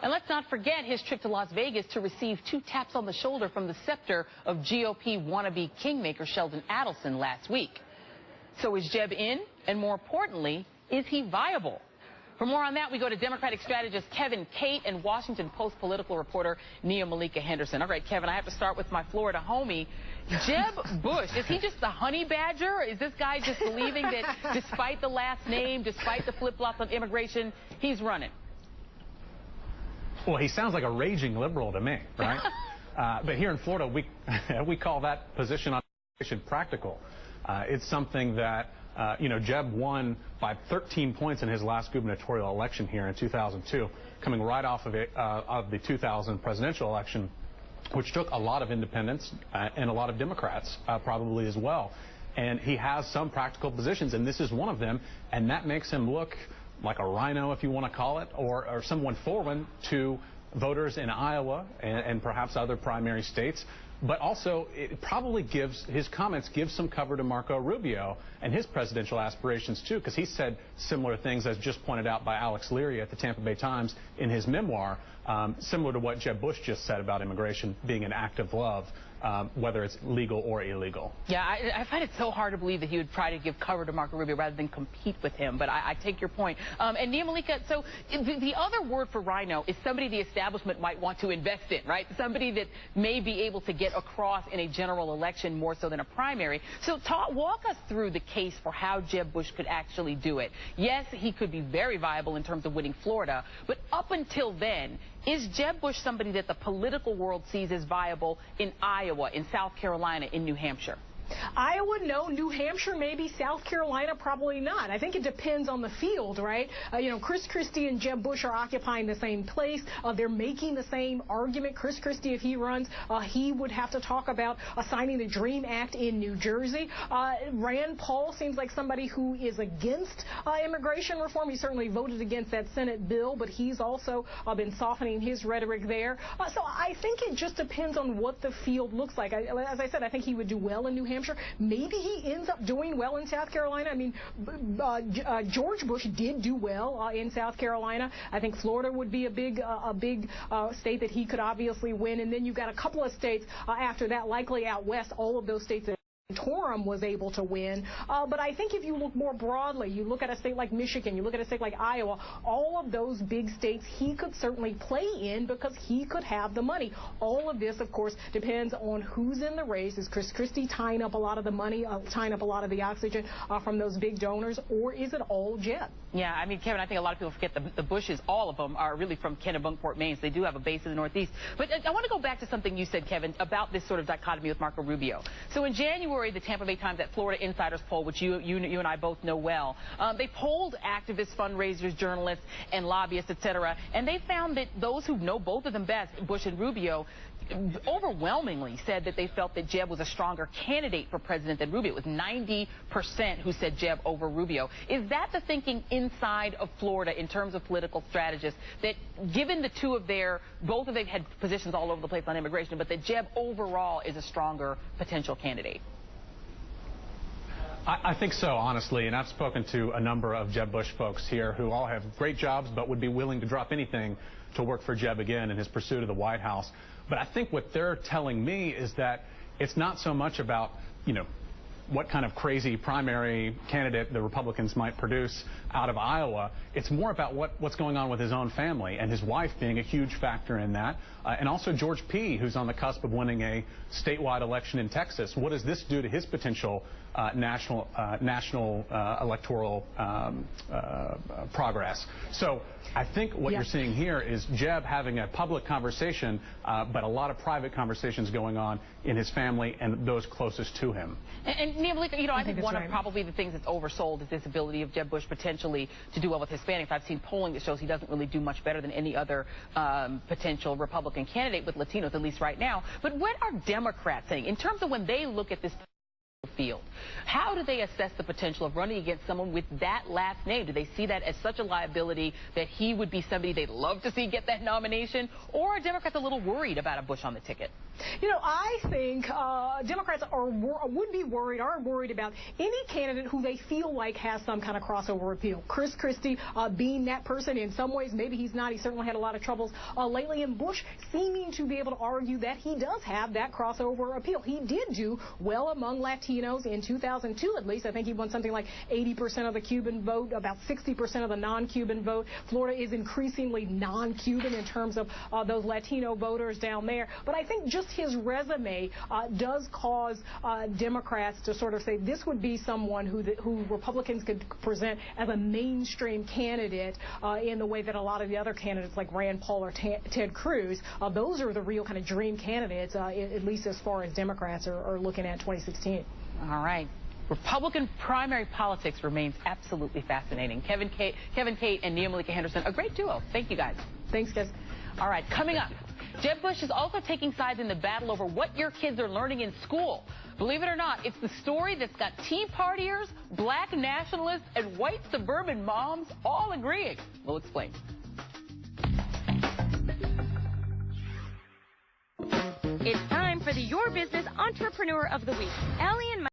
And let's not forget his trip to Las Vegas to receive 2 taps on the shoulder from the scepter of GOP wannabe kingmaker Sheldon Adelson last week. So is Jeb in? And more importantly, is he viable? For more on that, we go to Democratic strategist Kevin Cate and Washington Post political reporter Nia Malika Henderson. All right, Kevin, I have to start with my Florida homie. Jeb Bush, is he just the honey badger? Is this guy just believing that despite the last name, despite the flip-flops on immigration, he's running? Well, he sounds like a raging liberal to me, right? But here in Florida, we call that position on immigration practical. It's something that Jeb won by 13 points in his last gubernatorial election here in 2002, coming right off of the 2000 presidential election, which took a lot of independents and a lot of Democrats probably as well. And he has some practical positions, and this is one of them, and that makes him look like a rhino, if you want to call it, or someone foreign to voters in Iowa and perhaps other primary states. But also, it probably his comments give some cover to Marco Rubio and his presidential aspirations, too, because he said similar things, as just pointed out by Alex Leary at the Tampa Bay Times in his memoir, similar to what Jeb Bush just said about immigration being an act of love, whether it's legal or illegal. Yeah, I find it so hard to believe that he would try to give cover to Marco Rubio rather than compete with him, but I take your point. And Nia Malika, so the other word for rhino is somebody the establishment might want to invest in, right? Somebody that may be able to get across in a general election more so than a primary. So walk us through the case for how Jeb Bush could actually do it. Yes, he could be very viable in terms of winning Florida, but up until then, is Jeb Bush somebody that the political world sees as viable in Iowa, in South Carolina, in New Hampshire? Iowa, no. New Hampshire, maybe. South Carolina, probably not. I think it depends on the field, right? Chris Christie and Jeb Bush are occupying the same place. They're making the same argument. Chris Christie, if he runs, he would have to talk about signing the DREAM Act in New Jersey. Rand Paul seems like somebody who is against immigration reform. He certainly voted against that Senate bill, but he's also been softening his rhetoric there. So I think it just depends on what the field looks like. As I said, I think he would do well in New Hampshire. Maybe he ends up doing well in South Carolina. I mean, George Bush did do well in South Carolina. I think Florida would be a big state that he could obviously win. And then you've got a couple of states after that, likely out west, all of those states that Torum was able to win. But I think if you look more broadly, you look at a state like Michigan, you look at a state like Iowa, all of those big states he could certainly play in because he could have the money. All of this, of course, depends on who's in the race. Is Chris Christie tying up a lot of the money, tying up a lot of the oxygen from those big donors, or is it all Jeb? Yeah, I mean, Kevin, I think a lot of people forget the Bushes, all of them are really from Kennebunkport, Maine, so they do have a base in the Northeast. But I want to go back to something you said, Kevin, about this sort of dichotomy with Marco Rubio. So in January, the Tampa Bay Times, that Florida Insiders poll, which you and I both know well, they polled activists, fundraisers, journalists, and lobbyists, etc., and they found that those who know both of them best, Bush and Rubio, overwhelmingly said that they felt that Jeb was a stronger candidate for president than Rubio. It was 90% who said Jeb over Rubio. Is that the thinking inside of Florida in terms of political strategists, that given the both of them had positions all over the place on immigration, but that Jeb overall is a stronger potential candidate? I think so, honestly, and I've spoken to a number of Jeb Bush folks here who all have great jobs but would be willing to drop anything to work for Jeb again in his pursuit of the White House. But I think what they're telling me is that it's not so much about, what kind of crazy primary candidate the Republicans might produce out of Iowa. It's more about what's going on with his own family, and his wife being a huge factor in that. And also George P., who's on the cusp of winning a statewide election in Texas. What does this do to his potential national electoral progress? So I think what you're seeing here is Jeb having a public conversation, but a lot of private conversations going on in his family and those closest to him. And Nia Malika, I think one of probably the things that's oversold is this ability of Jeb Bush potentially to do well with Hispanics. I've seen polling that shows he doesn't really do much better than any other potential Republican candidate with Latinos, at least right now. But what are Democrats saying in terms of when they look at this field. How do they assess the potential of running against someone with that last name? Do they see that as such a liability that he would be somebody they'd love to see get that nomination? Or are Democrats a little worried about a Bush on the ticket? You know, I think Democrats would be worried about any candidate who they feel like has some kind of crossover appeal. Chris Christie being that person. In some ways, maybe he's not. He certainly had a lot of troubles lately. And Bush seeming to be able to argue that he does have that crossover appeal. He did do well among Latinos in 2002, at least. I think he won something like 80% of the Cuban vote, about 60% of the non-Cuban vote. Florida is increasingly non-Cuban in terms of those Latino voters down there. But I think just his resume does cause Democrats to sort of say this would be someone who Republicans could present as a mainstream candidate in the way that a lot of the other candidates like Rand Paul or Ted Cruz, those are the real kind of dream candidates, at least as far as Democrats are looking at 2016. All right. Republican primary politics remains absolutely fascinating. Kevin Cate and Nia Malika Henderson, a great duo. Thank you, guys. Thanks, guys. All right, coming up, Jeb Bush is also taking sides in the battle over what your kids are learning in school. Believe it or not, it's the story that's got Tea Partiers, black nationalists, and white suburban moms all agreeing. We'll explain. It's time for the Your Business Entrepreneur of the Week. Ellie and